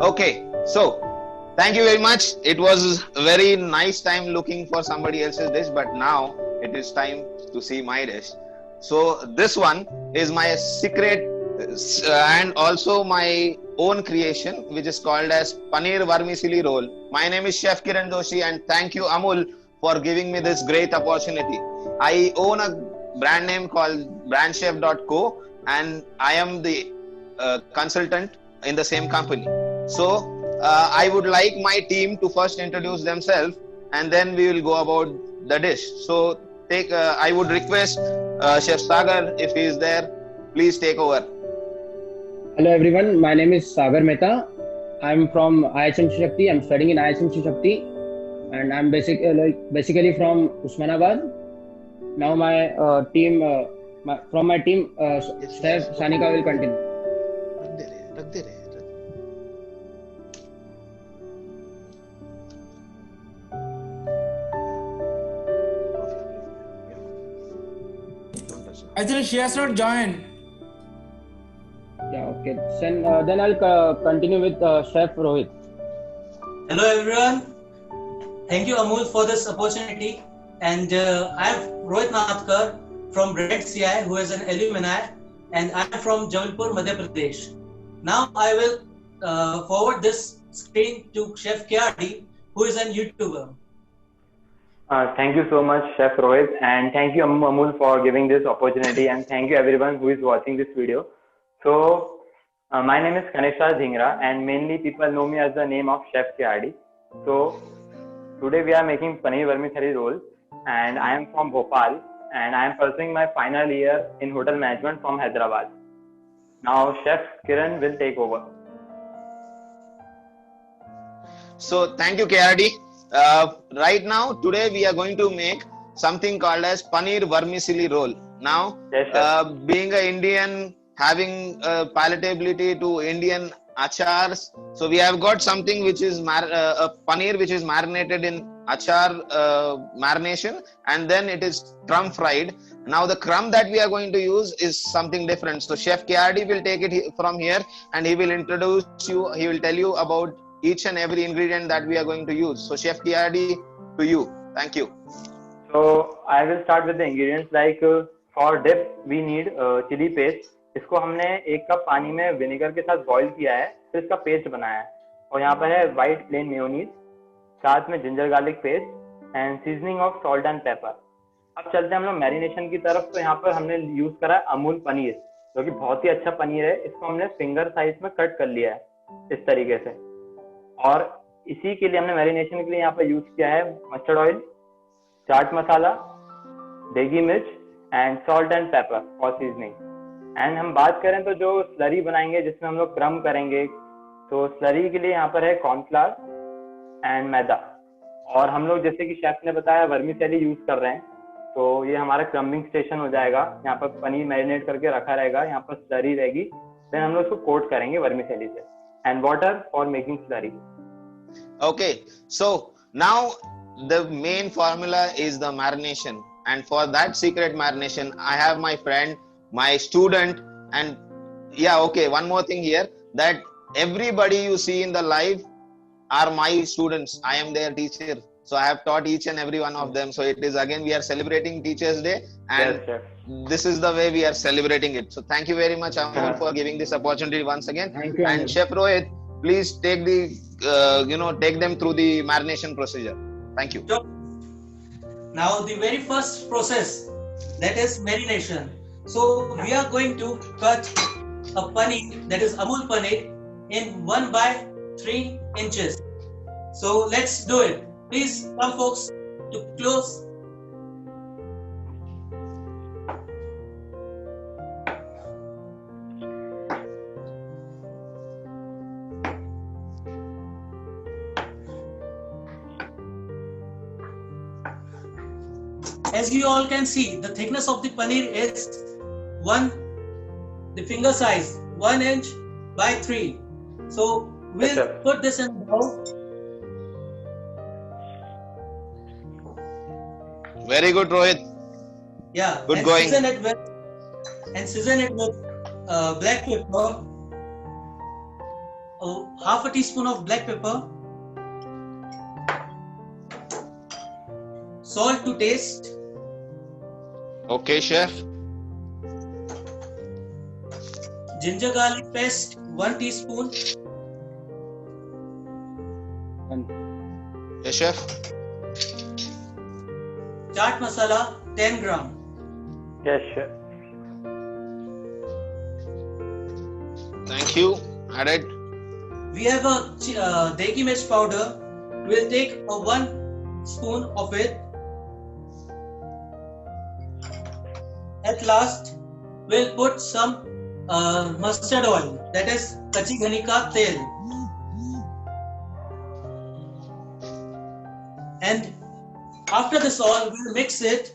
Okay, so thank you very much. It was a very nice time looking for somebody else's dish, but now it is time to see my dish. So this one is my secret and also my own creation, which is called as Paneer Vermicelli roll. My name is Chef Kiran Doshi, and thank you Amul for giving me this great opportunity. I own a brand name called brandchef.co, and I am the consultant in the same company. So I would like my team to first introduce themselves, and then we will go about the dish. So I would request Chef Sagar, if he is there, please take over. Hello everyone, my name is Sagar Mehta. I'm from IHM Shakti. I'm studying in IHM Shakti, and I'm basically from Usmanabad. Now my team, from my team, Chef Sanika will continue. I think she has not joined. Yeah, okay. Then I'll continue with Chef Rohit. Hello everyone. Thank you Amul for this opportunity. And I'm Rohit Nathkar from Red CI, who is an alumni, and I'm from Jabalpur, Madhya Pradesh. Now I will forward this screen to Chef KRD, who is a YouTuber. Thank you so much, Chef Rohit, and thank you Amul for giving this opportunity, and thank you everyone who is watching this video. So, my name is Kanishal Dhingra, and mainly people know me as the name of Chef KRD. So, today we are making Paneer Vermicelli roll, and I am from Bhopal, and I am pursuing my final year in hotel management from Hyderabad. Now, Chef Kiran will take over. So, thank you, KRD. Right now, today we are going to make something called as Paneer Vermicelli roll. Now, Yes, being an Indian, having palatability to Indian achars, so we have got something which is a paneer which is marinated in achar marination, and then it is crumb fried. Now the crumb that we are going to use is something different. So Chef KRD will take it from here, and he will introduce you. He will tell you about each and every ingredient that we are going to use. So Chef KRD, to you. Thank you. So I will start with the ingredients. Like for dip, we need chili paste. इसको हमने 1 cup पानी में vinegar के साथ boil किया है, फिर इसका पेस्ट बनाया है. और यहाँ पर है व्हाइट प्लेन मेयोनीज, साथ में ginger garlic paste and seasoning of salt and paper. अब चलते हैं हम लोग मैरिनेशन की तरफ. तो यहाँ पर हमने यूज करा है अमूल पनीर, जो कि बहुत ही अच्छा पनीर है. इसको हमने फिंगर साइज में कट कर लिया है इस तरीके से. और इसी के लिए हमने मैरिनेशन के लिए यहाँ पर यूज किया है मस्टर्ड ऑयल, चाट मसाला, देगी मिर्च and salt and paper for seasoning. And हम बात करें तो जो स्लरी बनाएंगे जिसमें हम लोग क्रम करेंगे, तो स्लरी के लिए यहाँ पर है कॉर्नफ्लावर एंड मैदा. और हम लोग जैसे कि शेफ ने बताया वर्मिसेली यूज कर रहे हैं, तो ये हमारा क्रम्बिंग स्टेशन हो जाएगा. यहाँ पर पनीर मैरिनेट करके रखा रहेगा, यहाँ पर स्लरी रहेगी, देन हम लोग उसको कोट करेंगे वर्मिसेली से. And water for making slurry. Okay, so now the main formula is the marination, and for that secret marination, I have my friend, my student, and yeah, okay, one more thing here, that everybody you see in the live are my students. I am their teacher, so I have taught each and every one of them. So it is, again, we are celebrating Teachers Day, and Yes, this is the way we are celebrating it. So thank you very much, Amol, for giving this opportunity once again. Thank you, And Amol. Chef Rohit, please take take them through the marination procedure. Thank you. So, now the very first process, that is marination. So we are going to cut a paneer, that is Amul paneer, in 1/3 inches. So let's do it. Please come folks to close. As you all can see, the thickness of the paneer is the finger size, 1 inch by 3. So we'll Yes, put this in the bowl. Very good, Rohit. Yeah, Good and going. season it with black pepper. Half a teaspoon of black pepper. Salt to taste. Okay, chef. Ginger garlic paste 1 teaspoon. Yes, chef. Chaat masala 10 gram. Yes, sure. Thank you. Added. We have a degi mirch powder. We'll take 1 spoon of it. At last, we'll put some mustard oil, that is kachi ghani ka tel. And after this all, we'll mix it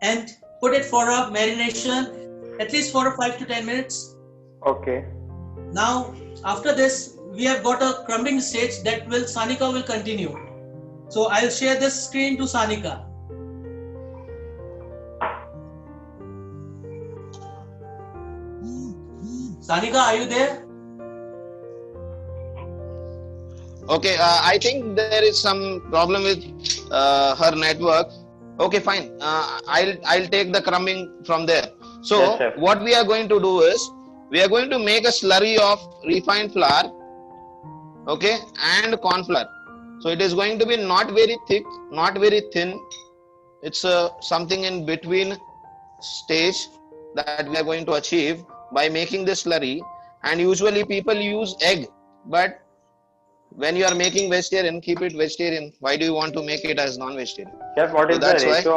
and put it for a marination, at least for 5 to 10 minutes. Okay. Now, after this, we have got a crumbling stage that Sanika will continue. So I'll share this screen to Sanika. Sanika, are you there? Okay, I think there is some problem with her network. Okay, fine. I'll take the crumbing from there. So Yes, chef. what we are going to do is we are going to make a slurry of refined flour, okay, and corn flour. So it is going to be not very thick, not very thin. It's something in between stage that we are going to achieve by making this slurry. And usually people use egg, but when you are making vegetarian, keep it vegetarian. Why do you want to make it as non-vegetarian? Chef, what is So the that's why- ratio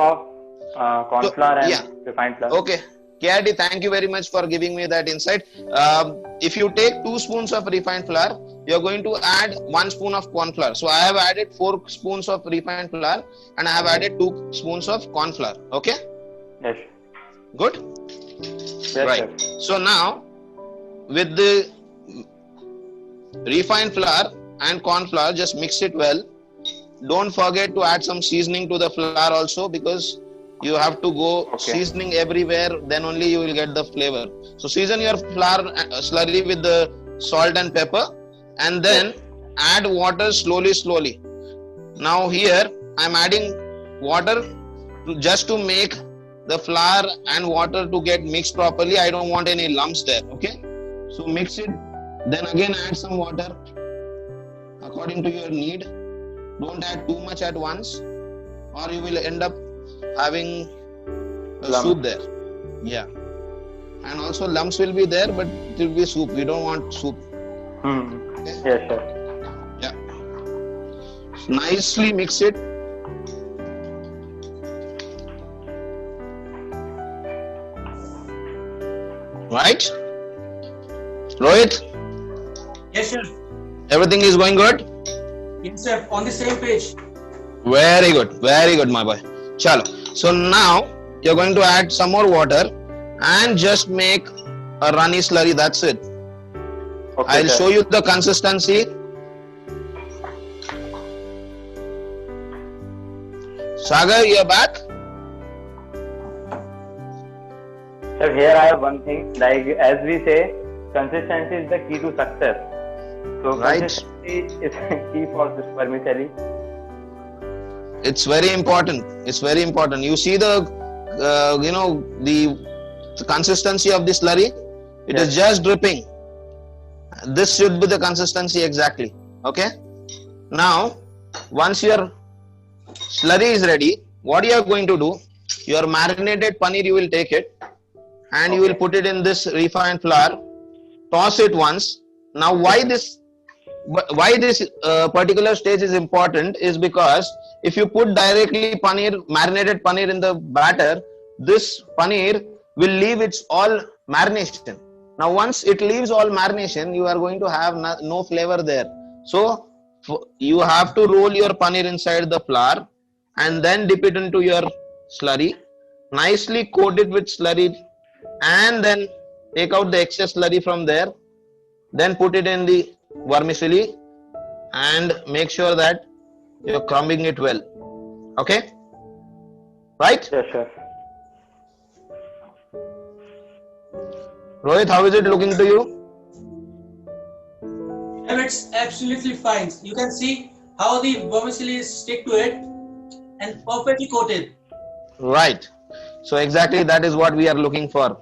of corn So, flour and yeah. refined flour? Okay, KRD, thank you very much for giving me that insight. If you take 2 spoons of refined flour, you're going to add 1 spoon of corn flour. So I have added 4 spoons of refined flour and I have added 2 spoons of corn flour. Okay, Yes. good. Yes, Right. chef. So now with the refined flour and corn flour, just mix it well. Don't forget to add some seasoning to the flour also, because you have to go Okay. seasoning everywhere, then only you will get the flavor. So season your flour slurry with the salt and pepper, and then add water slowly. Now here I am adding water just to make the flour and water to get mixed properly. I don't want any lumps there. Okay, so mix it, then again add some water according to your need. Don't add too much at once, or you will end up having a Lump. soup there. Yeah, and also lumps will be there, but it will be soup. We don't want soup. Okay? Yes, chef. Yeah, nicely mix it. Right, Rohit, Yes, chef. everything is going good. Yes, chef. On the same page. Very good, my boy. Chalo. So now you're going to add some more water and just make a runny slurry. That's it. Okay, I'll chef. show you the consistency. Sagar, you're back. Chef, here I have one thing. Like as we say, consistency is the key to success. So Right. consistency is key for this vermicelli. It's very important. It's very important. You see the, the consistency of this slurry. It is just dripping. This should be the consistency exactly. Okay. Now, once your slurry is ready, what you are going to do? Your marinated paneer, you will take it and you will put it in this refined flour. Toss it once. Now, why this particular stage is important is because if you put directly marinated paneer in the batter, this paneer will leave its all marination. Now once it leaves all marination, you are going to have no flavor there. So you have to roll your paneer inside the flour and then dip it into your slurry, nicely coat it with slurry, and then take out the excess slurry from there, then put it in the vermicelli and make sure that you're crumbing it well. Okay, right? Yes, chef. Rohit, how is it looking to you? And it's absolutely fine. You can see how the vermicelli stick to it and perfectly coated. Right. So exactly that is what we are looking for.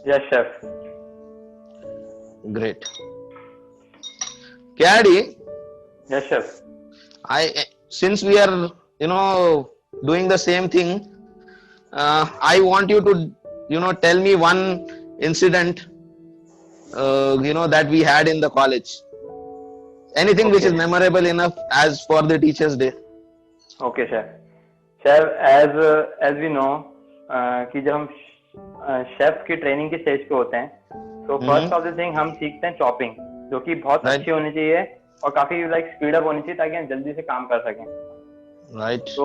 Yes, chef. Great. Kyadi, Yes, chef. since we are, doing the same thing, I want you to, tell me one incident, that we had in the college. Anything which Okay. is memorable enough as for the Teachers' Day. Okay, chef. Chef, as we know कि जब हम chef की training के stage पे होते हैं, तो first of the thing हम सीखते हैं चॉपिंग, जो कि बहुत Right. अच्छी होनी चाहिए और काफी स्पीड अप होनी चाहिए ताकि हम जल्दी से काम कर सकें. Right. तो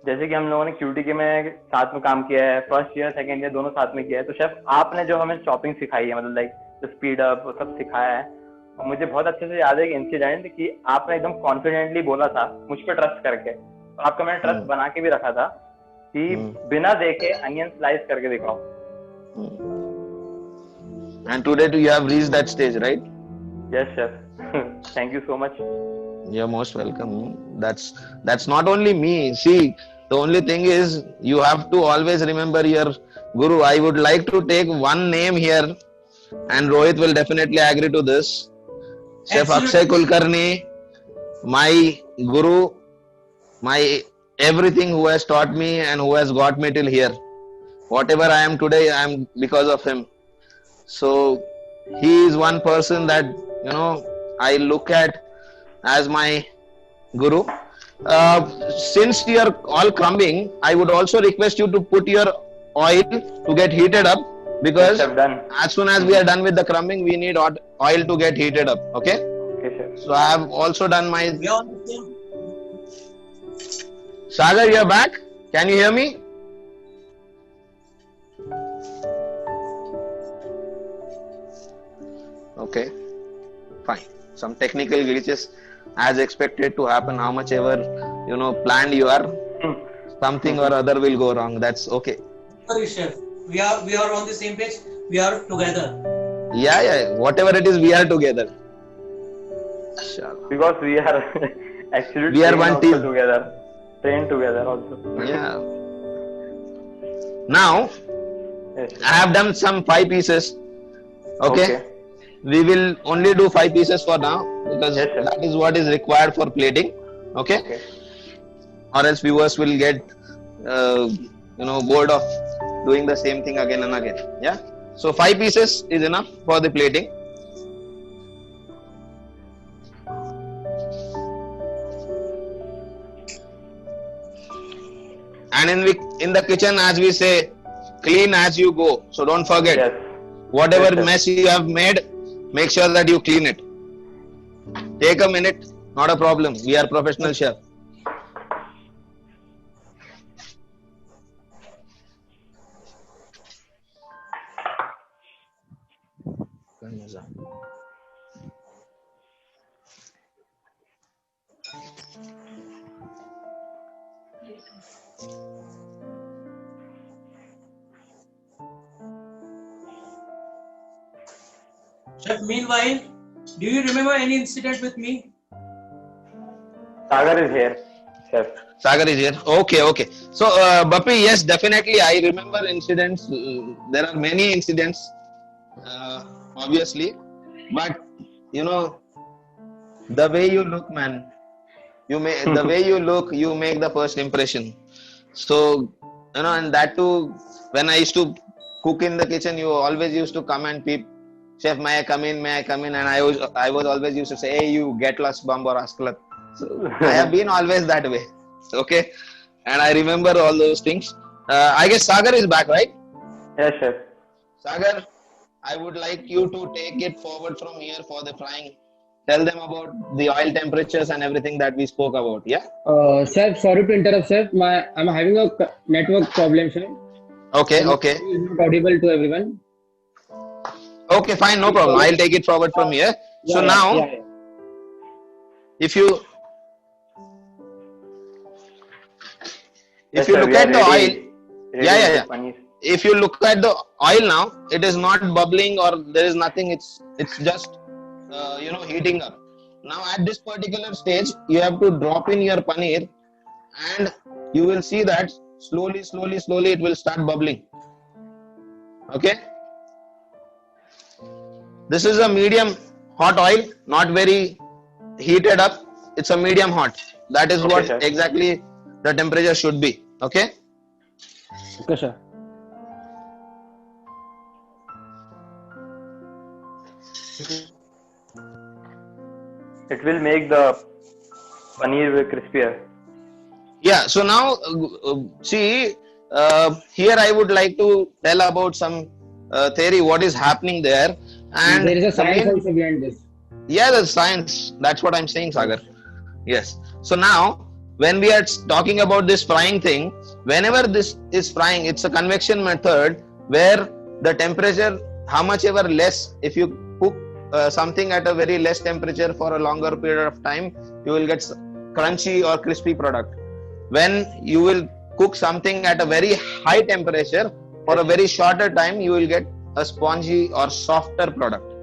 जैसे कि हम लोगों ने क्यूटीके में साथ में काम किया है, फर्स्ट ईयर सेकंड ईयर दोनों साथ में किया है, तो शेफ आपने जो हमें चॉपिंग सिखाई है, मतलब स्पीड अप सब सिखाया है, और मुझे बहुत अच्छे से याद है एक इंसिडेंट कि आपने एकदम कॉन्फिडेंटली बोला था मुझ पर ट्रस्ट करके, तो आपका मैंने ट्रस्ट बना के भी रखा था कि बिना देखे अनियन स्लाइस करके दिखाओ. And today you have reached that stage, right? Yes, chef. Thank you so much. You're most welcome. That's not only me. See, the only thing is you have to always remember your guru. I would like to take one name here, and Rohit will definitely agree to this. Chef Akshay Kulkarni, my guru, my everything, who has taught me and who has got me till here. Whatever I am today, I am because of him. So he is one person that I look at as my guru. Since you are all crumbing, I would also request you to put your oil to get heated up, because Yes, chef, done. as soon as we are done with the crumbing, we need oil to get heated up. Okay. Okay, chef. So I have also done my. We are on the same. Sagar, you are back. Can you hear me? Okay, fine. Some technical glitches as expected to happen. How much ever planned you are, something or other will go wrong. That's okay. Sorry, chef. We are on the same page. We are together. Yeah. Whatever it is, we are together. Sure. Because we are actually We are trained one also team. together, trained together also. Yeah. Now Yes. I have done some 5 pieces. Okay. We will only do 5 pieces for now, because Yes, sir. that is what is required for plating. Okay. Okay. Or else viewers will get bored of doing the same thing again and again. Yeah. So 5 pieces is enough for the plating. And in the kitchen, as we say, clean as you go. So don't forget, Yes. whatever Yes, sir. mess you have made, make sure that you clean it. Take a minute, not a problem. We are professional chef. Chef, meanwhile, do you remember any incident with me? Sagar is here, chef. Sagar is here. Okay. So, Bappi, yes, definitely. I remember incidents. There are many incidents, obviously. But, the way you look, man, the way you look, you make the first impression. So, and that too, when I used to cook in the kitchen, you always used to come and peep. Chef, may I come in? May I come in? And I was always used to say, hey, you get lost, bum or asklat. So I have been always that way. Okay. And I remember all those things. I guess Sagar is back, right? Yes, chef. Sagar, I would like you to take it forward from here for the frying. Tell them about the oil temperatures and everything that we spoke about. Yeah. Chef, sorry to interrupt, chef. I'm having a network problem, chef. Okay. It's not audible to everyone. Okay, fine, no problem. I'll take it forward from here. So Yeah, now, yeah. if you Yes, look sir, we at are the ready. oil, Ready Yeah. with paneer. if you look at the oil now, it is not bubbling or there is nothing. It's just heating up. Now at this particular stage, you have to drop in your paneer, and you will see that slowly it will start bubbling. Okay. This is a medium hot oil, not very heated up. It's a medium hot. That is what exactly the temperature should be. Okay. Okay, sir. It will make the paneer crispier. Yeah. So now, see, here I would like to tell about some theory, what is happening there. And there is a science also behind this. Yeah, the science. That's what I'm saying, Sagar. Yes. So now, when we are talking about this frying thing, whenever this is frying, it's a convection method where the temperature, how much ever less, if you cook something at a very less temperature for a longer period of time, you will get crunchy or crispy product. When you will cook something at a very high temperature for a very shorter time, you will get a spongy or softer product.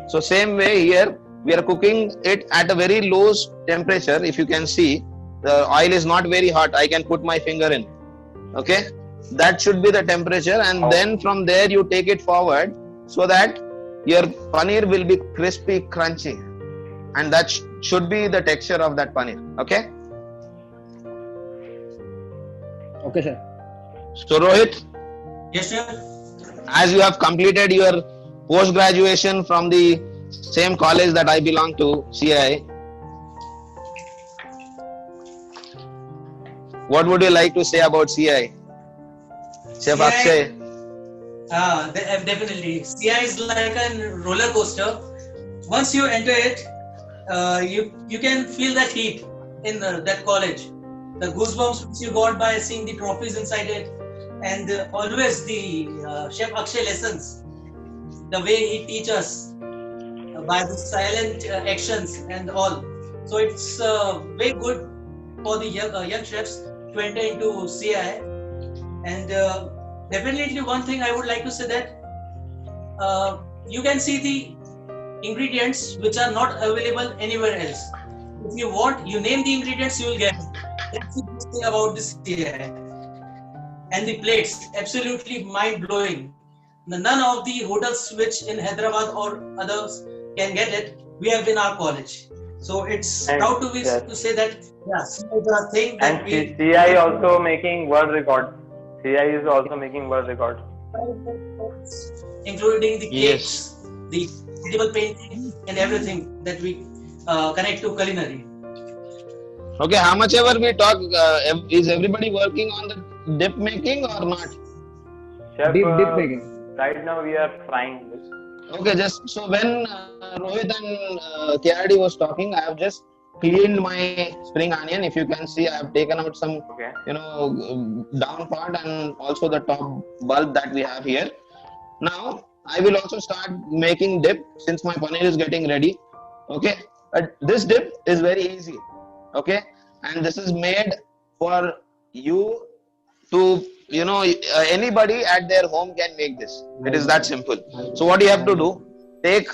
So same way here, we are cooking it at a very low temperature. If you can see, the oil is not very hot. I can put my finger in. Okay, that should be the temperature, and then from there you take it forward so that your paneer will be crispy, crunchy, and that should be the texture of that paneer. Okay. Okay, sir. So Rohit. Yes, sir. As you have completed your post graduation from the same college that I belong to, CI, what would you like to say about CI? Chef Akshay. Definitely. CI is like a roller coaster. Once you enter it, you can feel that heat in that college. The goosebumps which you got by seeing the trophies inside it, and always the Chef Akshay lessons, the way he teaches us by the silent actions and all. So it's very good for the young chefs to enter into CI. And definitely one thing I would like to say that you can see the ingredients which are not available anywhere else. If you want, you name the ingredients, you will get it. That's the best thing about this CI. And the plates, absolutely mind-blowing. None of the hotels which in Hyderabad or others can get it, we have in our college. So it's proud to be to say that the thing that and CI also making world record. CI is also making world record, including the cakes, the edible painting, and everything that we connect to culinary. Okay, how much ever we talk, is everybody working on the dip making or not? Chef, Dip making. Right now we are frying this. Okay, just so when Rohit and KRD was talking, I have just cleaned my spring onion. If you can see, I have taken out some, down part and also the top bulb that we have here. Now, I will also start making dip since my paneer is getting ready. Okay, but this dip is very easy. Okay, and this is made for you to, anybody at their home can make this. It is that simple. So what you have to do, take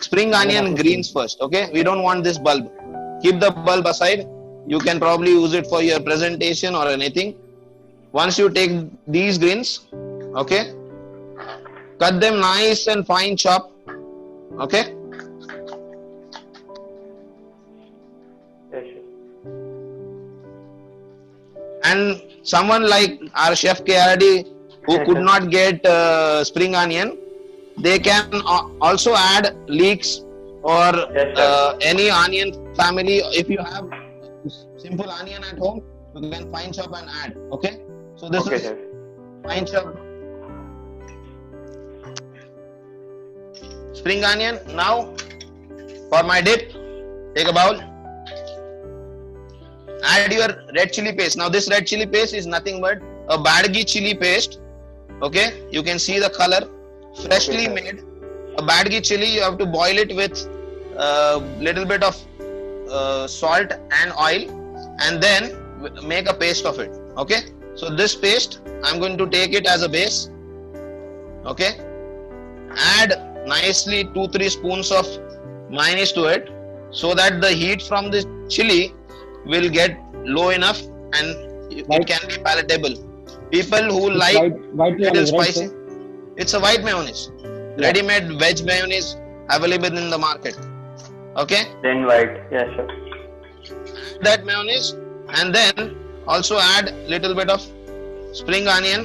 spring onion greens first. Okay, we don't want this bulb. Keep the bulb aside. You can probably use it for your presentation or anything. Once you take these greens, okay, cut them nice and fine chop. Okay. And someone like our chef KRD who could not get spring onion, they can also add leeks or any onion family. If you have simple onion at home, you can fine chop and add. Okay. So this is fine chop spring onion. Now for my dip, take a bowl. Add your red chili paste. Now this red chili paste is nothing but a Badgi chili paste. Okay, you can see the color, freshly made. A Badgi chili, you have to boil it with little bit of salt and oil, and then make a paste of it. Okay, So this paste, I'm going to take it as a base. Okay. Add nicely 2-3 spoons of mayonnaise to it, so that the heat from the chili will get low enough and it can be palatable. People who like white little mayonnaise, right, spicy, sir? it's a white mayonnaise, ready-made veg mayonnaise available in the market. Okay, Plain white. Yeah, sure. that mayonnaise, and then also add little bit of spring onion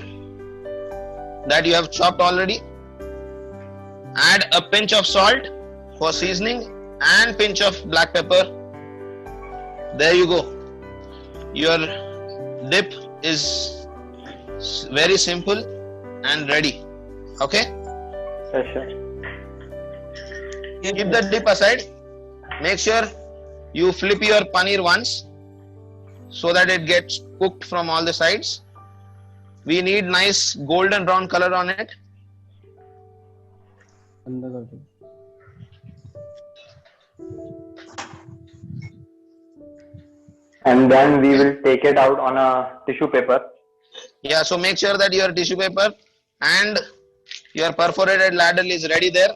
that you have chopped already. Add a pinch of salt for seasoning and pinch of black pepper. There you go. Your dip is very simple and ready. Okay, Yeah, sure. Yes, keep the dip aside. Make sure you flip your paneer once so that it gets cooked from all the sides. We need nice golden brown color on it. अंदर कर दो. And then we will take it out on a tissue paper. Yeah, so make sure that your tissue paper and your perforated ladle is ready there.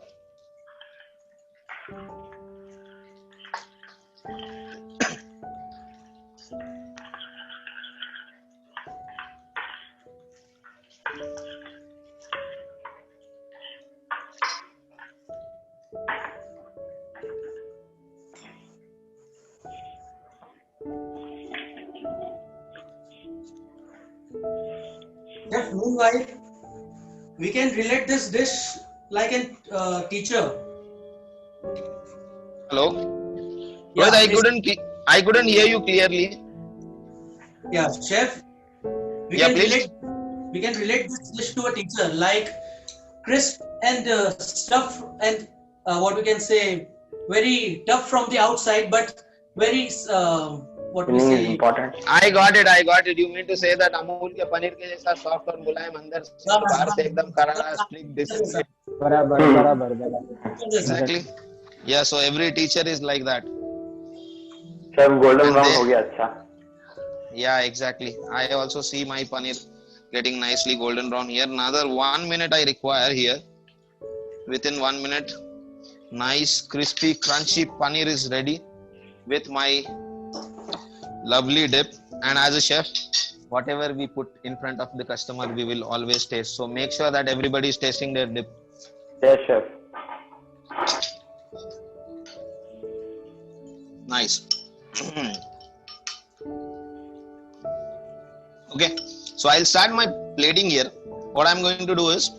Chef, meanwhile, we can relate this dish like a teacher. Hello? Yeah, Rohit, I couldn't hear you clearly. Yeah, chef. We Yeah, can please. relate this dish to a teacher, like crisp and stuff, and what we can say, very tough from the outside, but very what we Filling is say. important. I got it. You mean to say that Amul के पनीर के जैसा soft और मुलायम अंदर से और बाहर से एकदम करारा स्प्लिट दिस इज बराबर. exactly. Yeah, so every teacher is like that. सब golden And brown they- हो गया अच्छा. Yeah, exactly. I also see my paneer getting nicely golden brown here. Another 1 minute I require here. Within 1 minute, nice crispy crunchy paneer is ready with my lovely dip. And as a chef, whatever we put in front of the customer, we will always taste. So make sure that everybody is tasting their dip. Yes, chef. Nice. Okay, so I'll start my plating here. What I'm going to do is,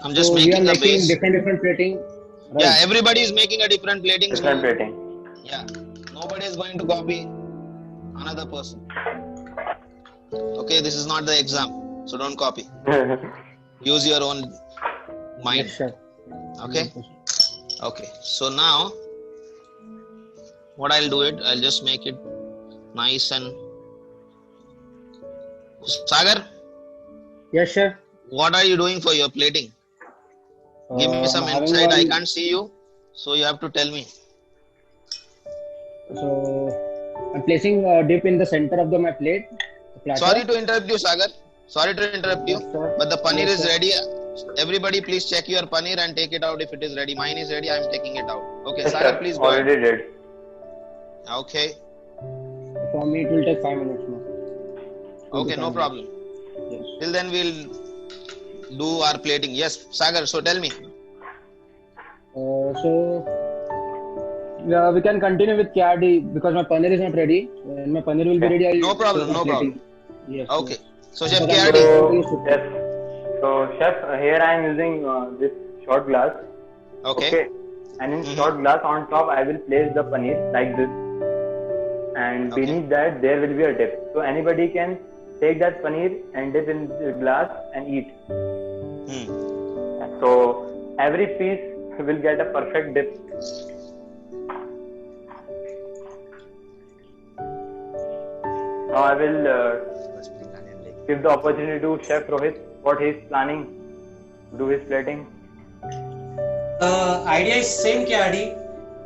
I'm just So we are making a making base. different plating. Right? Yeah, everybody is making a different plating. Different So, plating. yeah, nobody is going to copy another person. Okay, this is not the exam, so don't copy. Use your own mind. Yes, sir. Okay. Okay, so now what I'll do it, I'll just make it nice and Sagar, Yes, sir. what are you doing for your plating? Give me some I'm having insight. I one- can't see you, so you have to tell me. So I'm placing a dip in the center of my plate. Platter. Sorry to interrupt you, Sagar. Sorry to interrupt you, Yes, sir. but the paneer Yes, is sir. ready. Everybody, please check your paneer and take it out if it is ready. Mine is ready. I'm taking it out. Okay, Yes, Sagar, chef. please go ahead. Already did. Okay. For me, it will take 5 minutes more. Okay, no 5 problem. minutes. Yes. Till then, we'll do our plating. Yes, Sagar. So tell me. So we can continue with Kyadi because my paneer is not ready. When my paneer will be ready, I'll No problem, do no plating. Yes. Okay. So Chef Because KRD. So, yes. So, chef, here I am using this short glass. Okay. And in Mhm. short glass on top, I will place the paneer like this. And Okay. beneath that, there will be a dip. So, anybody can take that paneer and dip in the glass and eat. Hmm. So, every piece will get a perfect dip. Now, I will give the opportunity to Chef Rohit what he is planning to do his plating. Idea is same, KRD.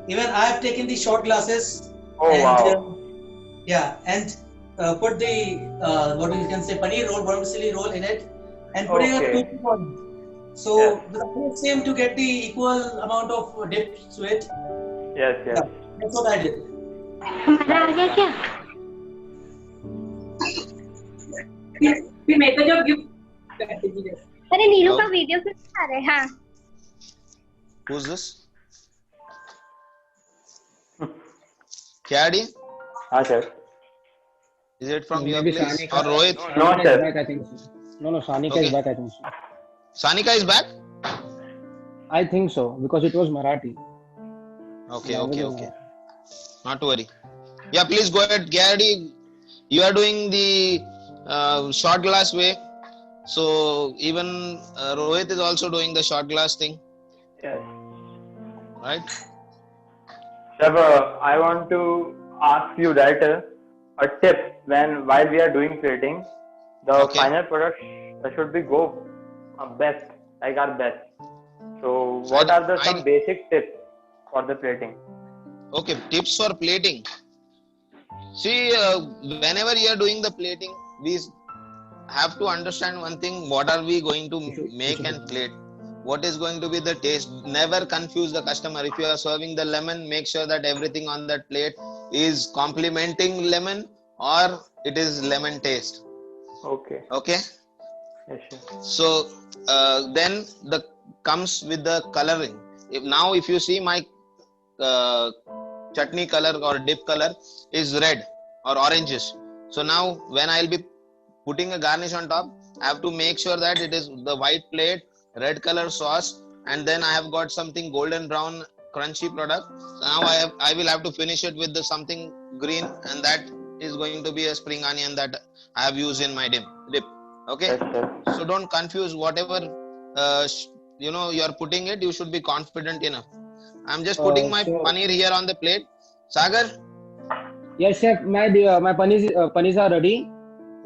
Even I have taken the short glasses. Oh, and, wow. yeah, and put the what you can say paneer roll, vermicelli roll in it, and putting a Okay. two on it. So the idea is same to get the equal amount of dip to it. Yes, yes. Yeah, that's what I did. मजा आ गया क्या? फिर मैं तो जब gift करती थी अरे नीरू Hello? का वीडियो क्यों आ रहा है? हाँ Who's this? Kyadi? हाँ sir. Is it from your Maybe place Sanika. or Rohit? No, Sanika sir. is back, I think so. No, Sanika Okay. is back, I think so. Sanika is back? I think so because it was Marathi. Okay, Language okay, is okay. Marathi. Not to worry. Yeah, please go ahead. Kyadi, you are doing the short glass way. So even Rohit is also doing the short glass thing, Yes. right? Sir, I want to ask you that a tip while we are doing plating, the Okay. final product should be go best, like our best. So what are the some basic tips for the plating? Okay, tips for plating. See, whenever you are doing the plating, we have to understand one thing: what are we going to make and plate? What is going to be the taste? Never confuse the customer. If you are serving the lemon, make sure that everything on that plate is complementing lemon or it is lemon taste. Okay. Okay. Yes, sir. So then the comes with the coloring. If you see my chutney color or dip color is red or oranges. So now when I'll be putting a garnish on top, I have to make sure that it is the white plate, red color sauce, and then I have got something golden brown crunchy product. Now I will have to finish it with something green, and that is going to be a spring onion that I have used in my dip. Okay. Yes, sir. So don't confuse whatever you are putting it. You should be confident enough. I'm just putting my paneer here on the plate. Sagar. Yes, chef. My paneers are ready.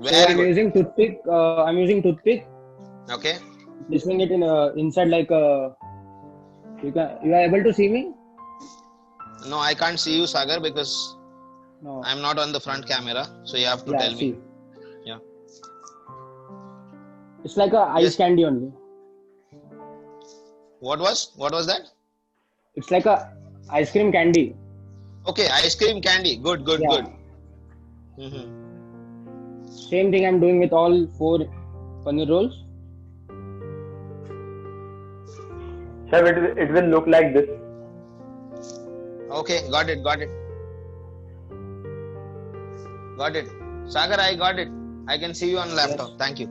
Very I'm good. using toothpick. I'm using toothpick. Okay. Placing it in inside like you are able to see me? No, I can't see you, Sagar, because No. I'm not on the front camera. So you have to tell see. me. Yeah. It's like a ice Yes. candy only. What was that? It's like a ice cream candy. Okay, ice cream candy. Good. Yeah. Mm-hmm. Same thing I'm doing with all 4 paneer rolls. Sir, it will look like this. Okay, got it. Sagar, I got it. I can see you on laptop. Yes. Thank you.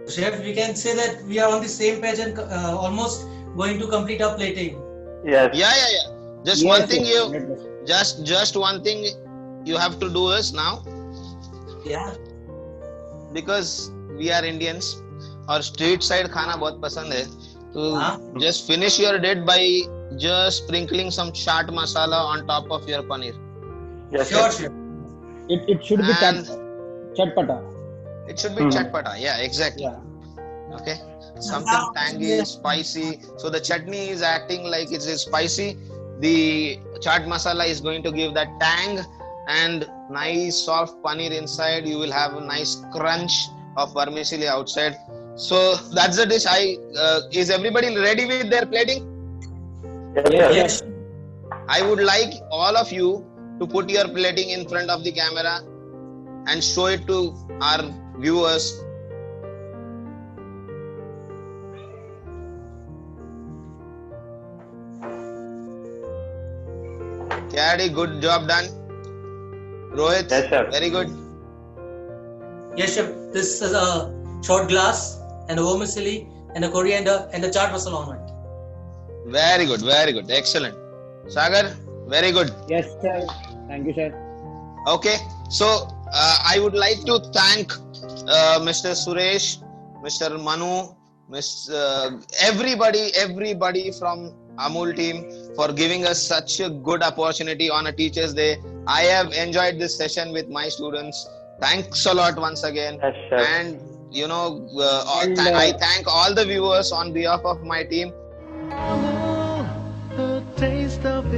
Chef, we can say that we are on the same page and almost going to complete our plating. Yes. Yeah. Just Yes, one thing yes, you 100%. just one thing you have to do is now, Yeah. because we are Indians और street side खाना बहुत पसंद है, तो just finish your dish by just sprinkling some chaat masala on top of your paneer. Yes, Sure, sir. sure. It should be And chatpata. it should be chatpata. Yeah, exactly. Yeah. Okay, something tangy, spicy. So the chutney is acting like it is spicy. The chaat masala is going to give that tang and nice soft paneer inside. You will have a nice crunch of vermicelli outside. So that's the dish. Is everybody ready with their plating? Yes, sir. Yes. I would like all of you to put your plating in front of the camera and show it to our viewers. Kyadi, good job done. Rohit, Yes, sir. very good. Yes, chef. This is a short glass and a vermicelli and a coriander and a chaat masala on it. Very good. Excellent. Sagar, very good. Yes, sir. Thank you, sir. Okay, so I would like to thank Mr. Suresh, Mr. Manu, everybody from Amul team for giving us such a good opportunity on a Teachers' Day. I have enjoyed this session with my students. Thanks a lot once again. Yes, sir. And I thank all the viewers on behalf of my team. A taste of